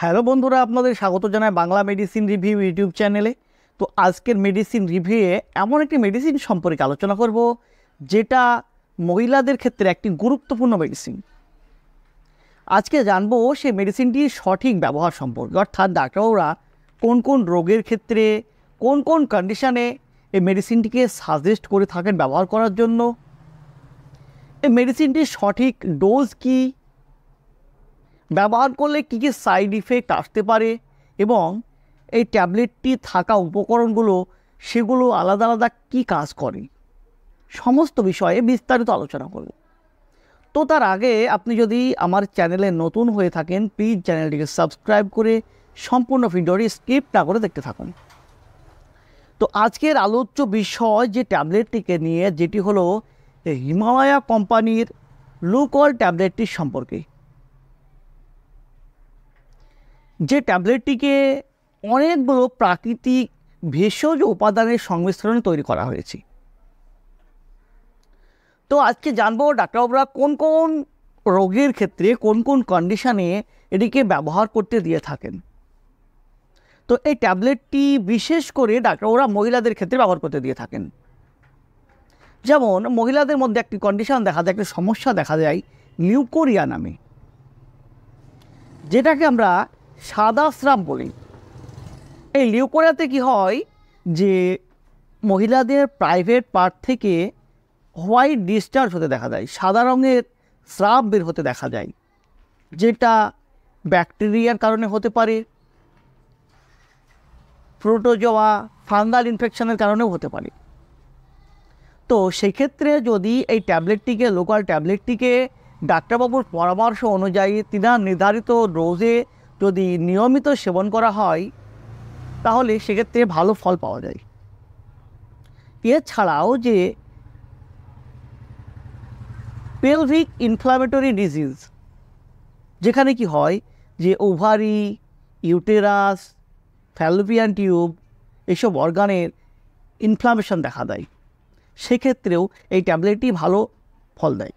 Hello বন্ধুরা, আপনাদের স্বাগত জানাই বাংলা মেডিসিন রিভিউ ইউটিউব চ্যানেলে। তো আজকের মেডিসিন রিভিউয়ে এমন একটি মেডিসিন সম্পর্কে আলোচনা করব যেটা মহিলাদের ক্ষেত্রে একটি গুরুত্বপূর্ণ মেডিসিন। আজকে জানবো সেই মেডিসিনটির সঠিক ব্যবহার সম্পর্কে, অর্থাৎ ডাক্তাররা কোন কোন রোগের ক্ষেত্রে কোন কোন কন্ডিশনে এই মেডিসিনটিকে সাজেস্ট করে থাকেন ব্যবহার করার জন্য, এই মেডিসিনটির সঠিক ডোজ কী, ব্যবহার করলে কী কী সাইড ইফেক্ট আসতে পারে এবং এই ট্যাবলেটটি থাকা উপকরণগুলো সেগুলো আলাদা আলাদা কী কাজ করে, সমস্ত বিষয়ে বিস্তারিত আলোচনা করব। তো তার আগে আপনি যদি আমার চ্যানেলে নতুন হয়ে থাকেন, প্লিজ চ্যানেলটিকে সাবস্ক্রাইব করে সম্পূর্ণ ভিডিওটি স্কিপ না করে দেখতে থাকুন। তো আজকের আলোচ্য বিষয় যে ট্যাবলেটটিকে নিয়ে, যেটি হলো হিমালয়া কোম্পানির লুকল ট্যাবলেটটির সম্পর্কে। যে ট্যাবলেটটিকে অনেকগুলো প্রাকৃতিক ভেষজ উপাদানের সংমিশ্রণে তৈরি করা হয়েছে। তো আজকে জানবো ডাক্তারবাবুরা কোন কোন রোগের ক্ষেত্রে কোন কোন কন্ডিশনে এটিকে ব্যবহার করতে দিয়ে থাকেন। তো এই ট্যাবলেটটি বিশেষ করে ডাক্তারবাবুরা মহিলাদের ক্ষেত্রে ব্যবহার করতে দিয়ে থাকেন। যেমন মহিলাদের মধ্যে একটি কন্ডিশন দেখা যায়, একটি সমস্যা দেখা যায় লিউকোরিয়া নামে, যেটাকে আমরা সাদা স্রাব বলি। এই লিউকোরিয়াতে কি হয় যে মহিলাদের প্রাইভেট পার্ট থেকে হোয়াইট ডিসচার্জ হতে দেখা যায়, সাদা রঙের স্রাব বের হতে দেখা যায়, যেটা ব্যাকটেরিয়ার কারণে হতে পারে, প্রোটোজোয়া ফাঙ্গাল ইনফেকশনের কারণেও হতে পারে। তো সেক্ষেত্রে যদি এই ট্যাবলেটটিকে লোকাল ট্যাবলেটটিকে ডাক্তারবাবুর পরামর্শ অনুযায়ী তিনার নির্ধারিত ডোজে যদি নিয়মিত সেবন করা হয় তাহলে সেক্ষেত্রে ভালো ফল পাওয়া যায়। এছাড়াও যে পেলভিক ইনফ্লামেটরি ডিজিজ, যেখানে কি হয় যে ওভারি, ইউটেরাস, ফ্যালোপিয়ান টিউব এসব অর্গানের ইনফ্লামেশন দেখা দেয়, সেক্ষেত্রেও এই ট্যাবলেটটি ভালো ফল দেয়।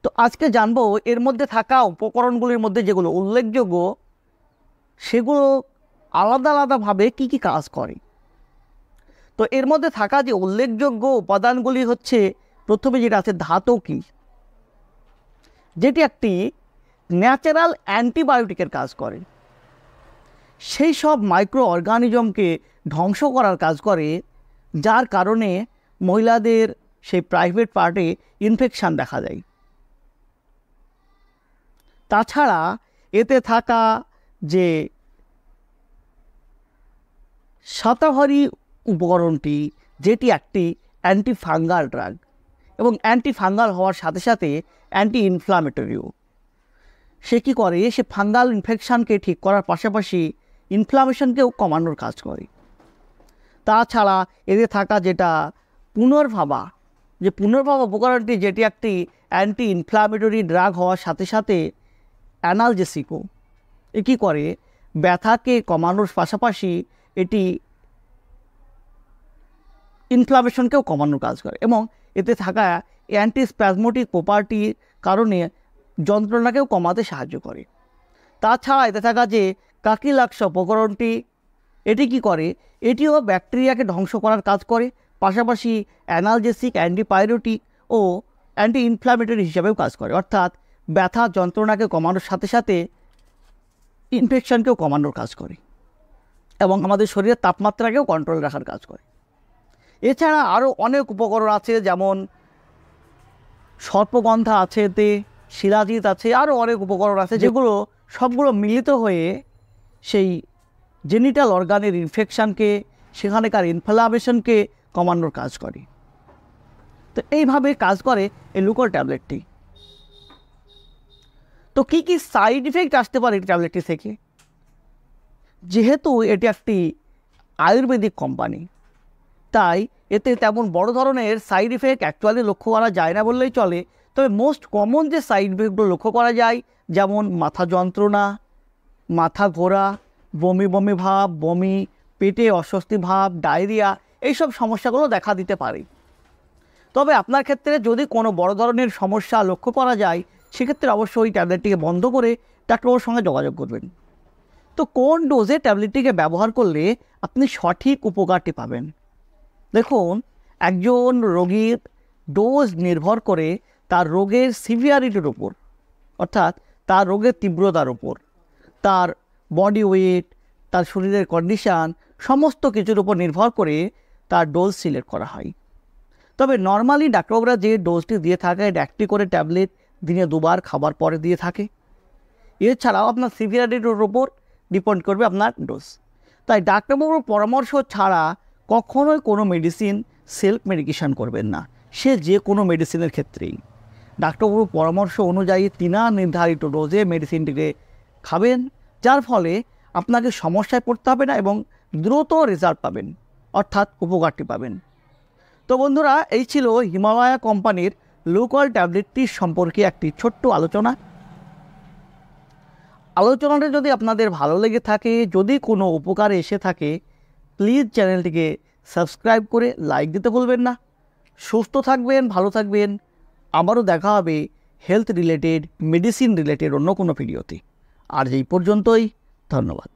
তো আজকে জানবো এর মধ্যে থাকা উপকরণগুলির মধ্যে যেগুলো উল্লেখযোগ্য সেগুলো আলাদা আলাদাভাবে কী কী কাজ করে। তো এর মধ্যে থাকা যে উল্লেখযোগ্য উপাদানগুলি হচ্ছে, প্রথমে যেটা আছে ধাতকি, যেটি একটি ন্যাচারাল অ্যান্টিবায়োটিকের কাজ করে, সেই সব মাইক্রো অর্গানিজমকে ধ্বংস করার কাজ করে, যার কারণে মহিলাদের সেই প্রাইভেট পার্টে ইনফেকশান দেখা যায়। তাছাড়া এতে থাকা যে শতাভারী উপকরণটি, যেটি একটি অ্যান্টিফাঙ্গাল ড্রাগ এবং অ্যান্টিফাঙ্গাল হওয়ার সাথে সাথে অ্যান্টি ইনফ্লামেটরিও। সে কী করে, সে ফাঙ্গাল ইনফেকশানকে ঠিক করার পাশাপাশি ইনফ্লামেশনকেও কমানোর কাজ করে। তাছাড়া এতে থাকা যেটা পুনর্ভাবা, যে পুনর্ভাবা উপকরণটি, যেটি একটি অ্যান্টি ইনফ্লামেটরি ড্রাগ হওয়ার সাথে সাথে অ্যানালজেসিকও। এ কী করে, ব্যথাকে কমানোর পাশাপাশি এটি ইনফ্লামেশনকেও কমানোর কাজ করে এবং এতে থাকা অ্যান্টিস্প্যাজমোটিক প্রপার্টির কারণে যন্ত্রণাকেও কমাতে সাহায্য করে। তাছাড়া এতে থাকা যে কাকিলাক্স উপকরণটি, এটি কি করে, এটিও ব্যাকটেরিয়াকে ধ্বংস করার কাজ করে, পাশাপাশি অ্যানালজেসিক, অ্যান্টিপাইরেটিক ও অ্যান্টি ইনফ্লামেটরি হিসাবেও কাজ করে, অর্থাৎ ব্যথা যন্ত্রণাকে কমানোর সাথে সাথে ইনফেকশনকেও কমানোর কাজ করে এবং আমাদের শরীরের তাপমাত্রাকেও কন্ট্রোল রাখার কাজ করে। এছাড়া আরও অনেক উপকরণ আছে, যেমন সর্পগন্ধা আছে, এতে শিলাজিৎ আছে, আরও অনেক উপকরণ আছে, যেগুলো সবগুলো মিলিত হয়ে সেই জেনিটাল অর্গানের ইনফেকশানকে, সেখানকার ইনফ্লামেশনকে কমানোর কাজ করে। তো এইভাবে কাজ করে এই লুকল ট্যাবলেটটি। তো কী কী সাইড ইফেক্ট আসতে পারে এই ট্যাবলেটটি থেকে? যেহেতু এটি একটি আয়ুর্বেদিক কোম্পানি, তাই এতে তেমন বড় ধরনের সাইড ইফেক্ট অ্যাকচুয়ালি লক্ষ্য করা যায় না বললেই চলে। তবে মোস্ট কমন যে সাইড ইফেক্টগুলো লক্ষ্য করা যায়, যেমন মাথা যন্ত্রণা, মাথা ঘোরা, বমি বমি ভাব, বমি, পেটে অস্বস্তি ভাব, ডায়রিয়া, এইসব সমস্যাগুলো দেখা দিতে পারে। তবে আপনার ক্ষেত্রে যদি কোনো বড় ধরনের সমস্যা লক্ষ্য করা যায়, সেক্ষেত্রে অবশ্যই ট্যাবলেটটিকে বন্ধ করে ডাক্তারবাবুর সঙ্গে যোগাযোগ করবেন। তো কোন ডোজে ট্যাবলেটটিকে ব্যবহার করলে আপনি সঠিক উপকারটি পাবেন? দেখুন, একজন রোগীর ডোজ নির্ভর করে তার রোগের সিভিয়ারিটির উপর, অর্থাৎ তার রোগের তীব্রতার উপর, তার বডি ওয়েট, তার শরীরের কন্ডিশান, সমস্ত কিছুর উপর নির্ভর করে তার ডোজ সিলেক্ট করা হয়। তবে নর্মালি ডাক্তারবাবুরা যে ডোজটি দিয়ে থাকে, একটি করে ট্যাবলেট দিনে 2 বার খাবার পরে দিয়ে থাকে। এছাড়াও আপনার সিভিয়ারিটির উপর ডিপেন্ড করবে আপনার ডোজ। তাই ডাক্তারবাবুর পরামর্শ ছাড়া কখনোই কোনো মেডিসিন সেলফ মেডিকেশন করবেন না, সে যে কোনো মেডিসিনের ক্ষেত্রেই। ডাক্তারবাবুর পরামর্শ অনুযায়ী তিনার নির্ধারিত ডোজে মেডিসিনটিকে খাবেন, যার ফলে আপনাকে সমস্যায় পড়তে হবে না এবং দ্রুত রেজাল্ট পাবেন, অর্থাৎ উপকারটি পাবেন। তো বন্ধুরা, এই ছিল হিমালয়া কোম্পানির লোকাল ট্যাবলেটটির সম্পর্কে একটি ছোট্ট আলোচনাটা যদি আপনাদের ভালো লেগে থাকে, যদি কোনো উপকারে এসে থাকে, প্লিজ চ্যানেলটিকে সাবস্ক্রাইব করে লাইক দিতে ভুলবেন না। সুস্থ থাকবেন, ভালো থাকবেন। আবারও দেখা হবে হেলথ রিলেটেড, মেডিসিন রিলেটেড অন্য কোনো ভিডিওতে। আর এই পর্যন্তই, ধন্যবাদ।